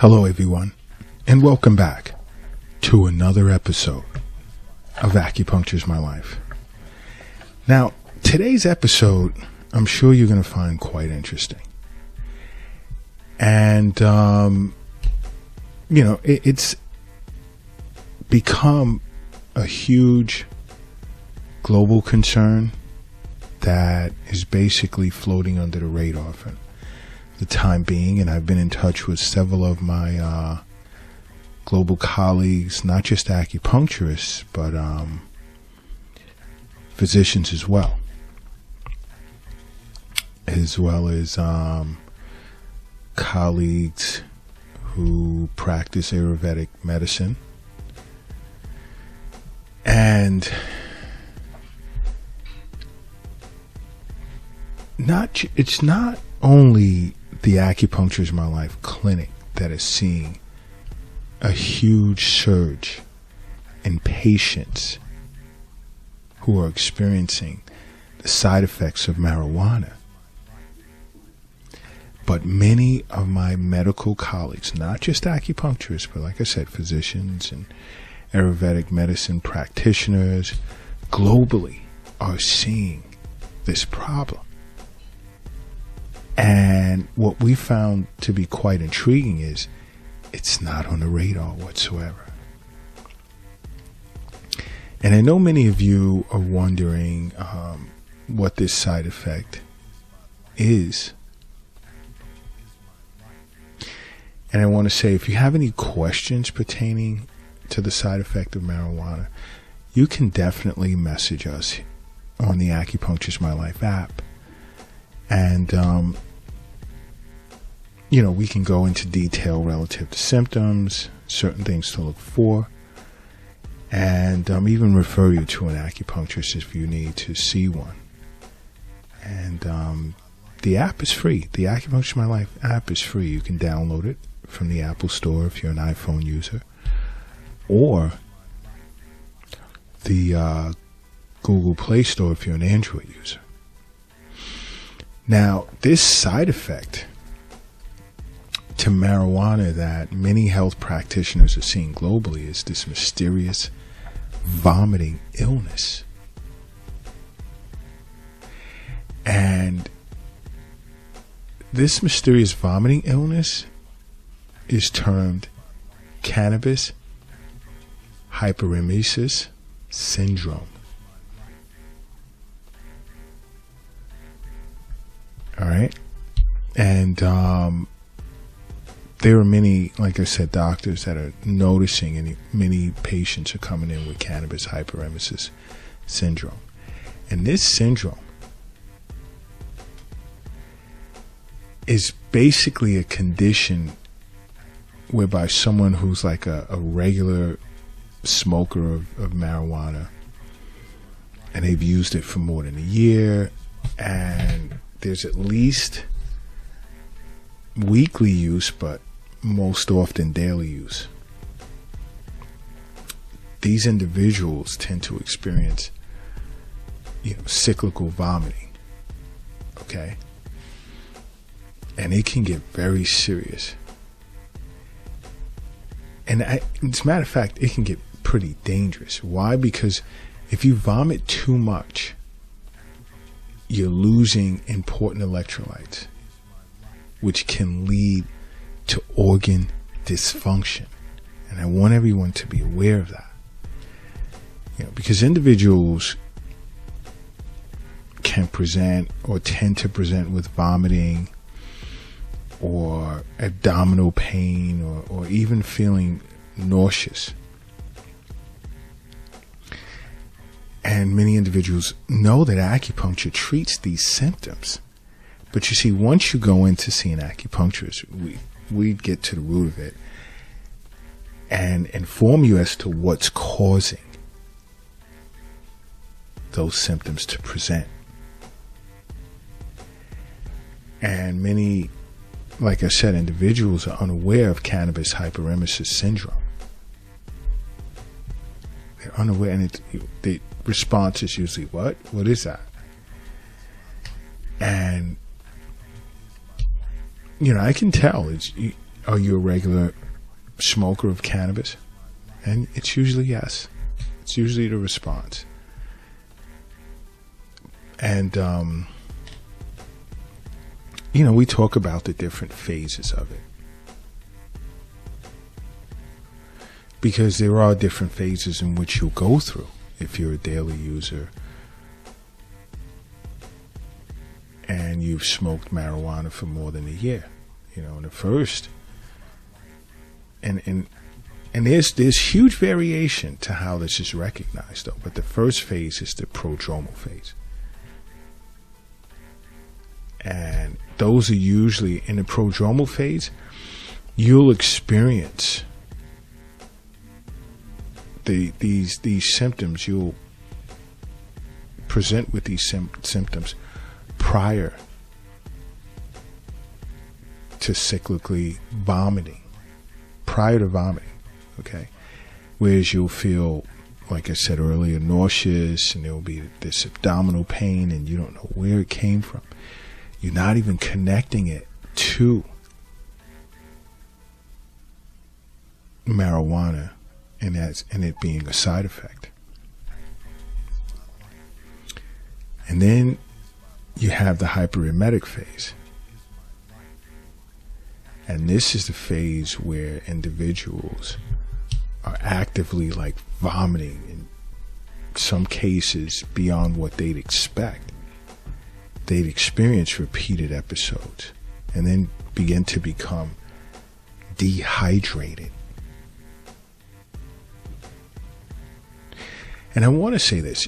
Hello, everyone, and welcome back to another episode of Acupuncture's My Life. Now, today's episode, I'm sure you're going to find quite interesting. And, it's become a huge global concern that is basically floating under the radar for the time being, and I've been in touch with several of my global colleagues, not just acupuncturists, but physicians as well as colleagues who practice Ayurvedic medicine. And it's not only the Acupuncture's My Life clinic that is seeing a huge surge in patients who are experiencing the side effects of marijuana, but many of my medical colleagues, not just acupuncturists, but like I said, physicians and Ayurvedic medicine practitioners globally are seeing this problem. And what we found to be quite intriguing is it's not on the radar whatsoever. And I know many of you are wondering what this side effect is. And I want to say, if you have any questions pertaining to the side effect of marijuana, you can definitely message us on the Acupuncture's My Life app. And, we can go into detail relative to symptoms, certain things to look for, and even refer you to an acupuncturist if you need to see one. And the app is free. The Acupuncture's My Life app is free. You can download it from the Apple Store if you're an iPhone user, or the Google Play Store if you're an Android user. Now, this side effect to marijuana that many health practitioners are seeing globally is this mysterious vomiting illness. And this mysterious vomiting illness is termed cannabis hyperemesis syndrome. All right. And there are many, like I said, doctors that are noticing, and many patients are coming in with cannabis hyperemesis syndrome. And this syndrome is basically a condition whereby someone who's like a regular smoker of marijuana, and they've used it for more than a year, and there's at least weekly use, but most often daily use. These individuals tend to experience, cyclical vomiting. Okay? And it can get very serious. And as a matter of fact, it can get pretty dangerous. Why? Because if you vomit too much, you're losing important electrolytes, which can lead to organ dysfunction. And I want everyone to be aware of that. Because individuals can present or tend to present with vomiting or abdominal pain or even feeling nauseous. And many individuals know that acupuncture treats these symptoms. But you see, once you go in to see an acupuncturist, we get to the root of it and inform you as to what's causing those symptoms to present. And many, like I said, individuals are unaware of cannabis hyperemesis syndrome. They're unaware, and the response is usually, what? What is that? And I can tell are you a regular smoker of cannabis? And it's usually yes. It's usually the response. And, we talk about the different phases of it. Because there are different phases in which you'll go through if you're a daily user and you've smoked marijuana for more than a year. In the first, and there's huge variation to how this is recognized, though. But the first phase is the prodromal phase. And those are usually, in the prodromal phase, you'll experience these symptoms. You'll present with these symptoms prior to cyclically vomiting, prior to vomiting, okay? Whereas you'll feel, like I said earlier, nauseous, and there'll be this abdominal pain, and you don't know where it came from. You're not even connecting it to marijuana and it being a side effect. And then you have the hyperemetic phase. And this is the phase where individuals are actively like vomiting, in some cases beyond what they'd expect. They'd experience repeated episodes and then begin to become dehydrated. And I want to say this,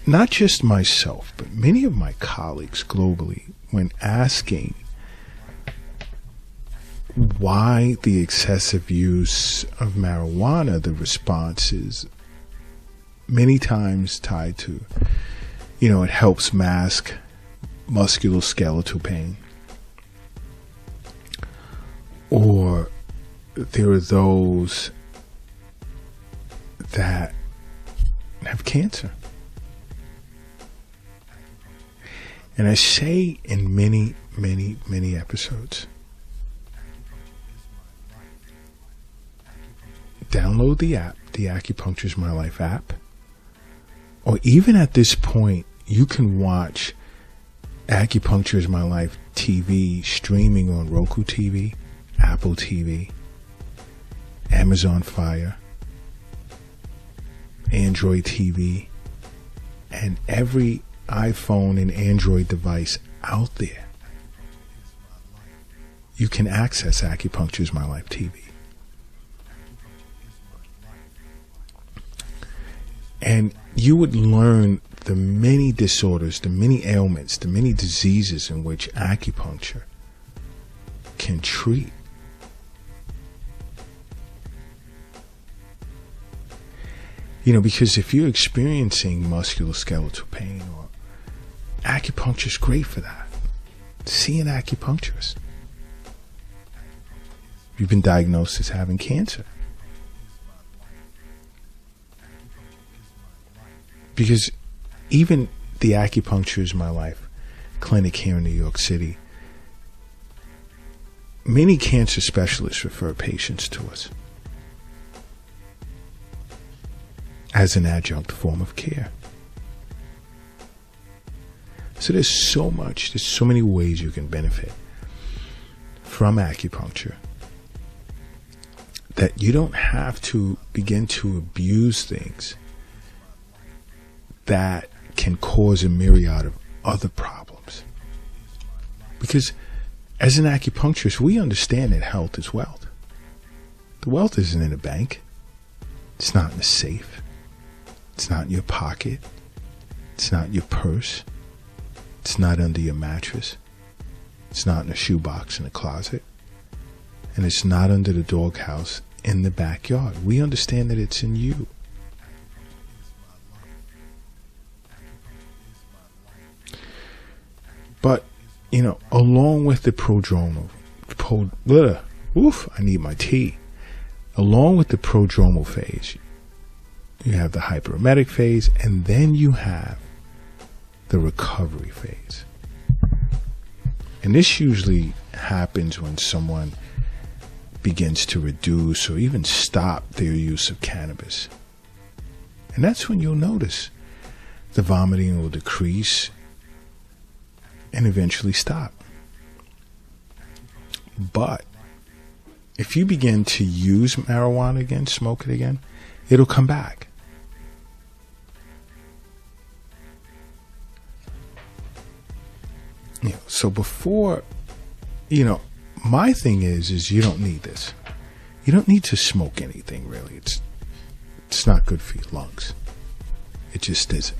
not just myself, but many of my colleagues globally, when asking why the excessive use of marijuana, the response is many times tied to, it helps mask musculoskeletal pain. Or there are those that have cancer. And I say in many, many, many episodes, download the app, the Acupuncture is My Life app. Or even at this point, you can watch Acupuncture is My Life TV streaming on Roku TV, Apple TV, Amazon Fire, Android TV, and every iPhone and Android device out there. You can access Acupuncture is My Life TV. And you would learn the many disorders, the many ailments, the many diseases in which acupuncture can treat. Because if you're experiencing musculoskeletal pain, or acupuncture is great for that. See an acupuncturist. You've been diagnosed as having cancer. Because even the Acupuncture is My Life clinic here in New York City, many cancer specialists refer patients to us as an adjunct form of care. So there's so many ways you can benefit from acupuncture that you don't have to begin to abuse things that can cause a myriad of other problems. Because as an acupuncturist, we understand that health is wealth. The wealth isn't in a bank. It's not in a safe. It's not in your pocket. It's not in your purse. It's not under your mattress. It's not in a shoebox in a closet. And it's not under the doghouse in the backyard. We understand that it's in you. But, along with the prodromal, I need my tea. Along with the prodromal phase, you have the hyperemetic phase, and then you have the recovery phase. And this usually happens when someone begins to reduce or even stop their use of cannabis. And that's when you'll notice the vomiting will decrease and eventually stop. But if you begin to use marijuana again, smoke it again, it'll come back. So before, my thing is you don't need this. You don't need to smoke anything, really. It's not good for your lungs. It just isn't.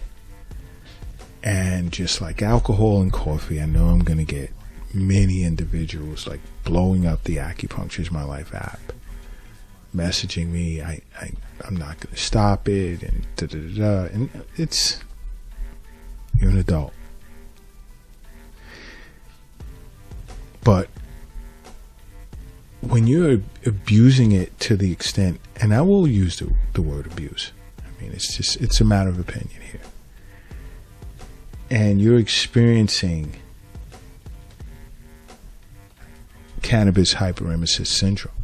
And just like alcohol and coffee, I know I'm going to get many individuals like blowing up the Acupuncture is My Life app, messaging me, I'm not going to stop it, and da-da-da-da. And you're an adult. But when you're abusing it to the extent, and I will use the word abuse, I mean, it's a matter of opinion here, and you're experiencing cannabis hyperemesis syndrome,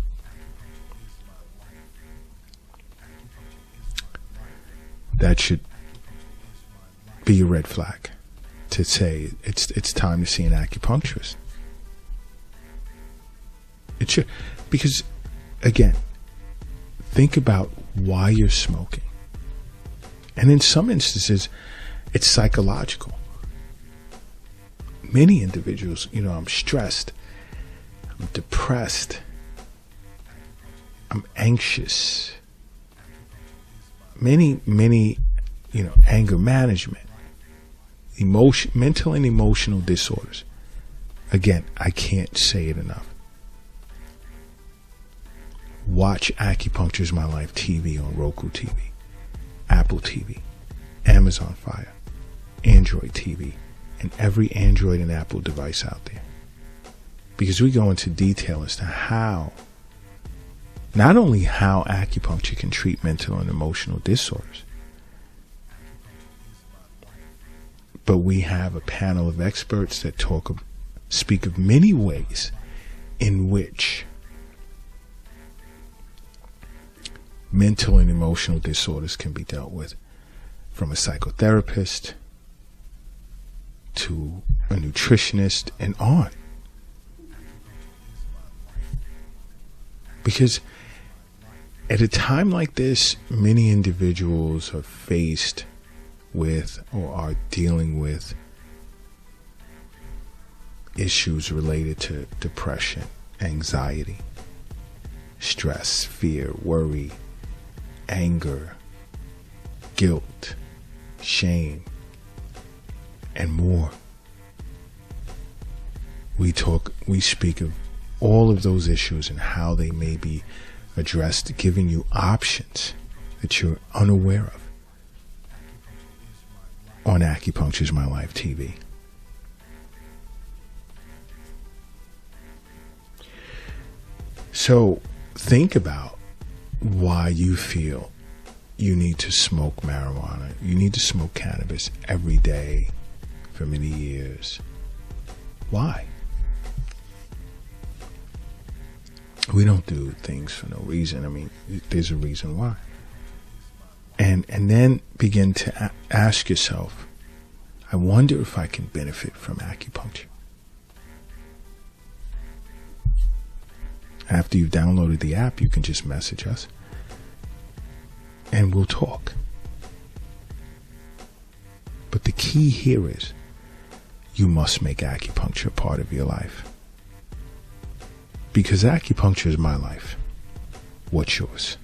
that should be a red flag to say it's time to see an acupuncturist. It should, because again, think about why you're smoking. And in some instances, it's psychological. Many individuals, I'm stressed, I'm depressed, I'm anxious. Many, anger management, mental and emotional disorders. Again, I can't say it enough. Watch Acupuncture is My Life TV on Roku TV, Apple TV, Amazon Fire, Android TV, and every Android and Apple device out there. Because we go into detail as to not only how acupuncture can treat mental and emotional disorders, but we have a panel of experts that speak of many ways in which mental and emotional disorders can be dealt with, from a psychotherapist to a nutritionist and on. Because at a time like this, many individuals are faced with or are dealing with issues related to depression, anxiety, stress, fear, worry, anger, guilt, shame, and more. We speak of all of those issues and how they may be addressed, giving you options that you're unaware of on Acupuncture is My Life TV. So think about why you feel you need to smoke marijuana, you need to smoke cannabis every day for many years. Why? We don't do things for no reason. I mean, there's a reason why. And then begin to ask yourself, I wonder if I can benefit from acupuncture. After you've downloaded the app, you can just message us and we'll talk. But the key here is you must make acupuncture a part of your life. Because acupuncture is my life. What's yours?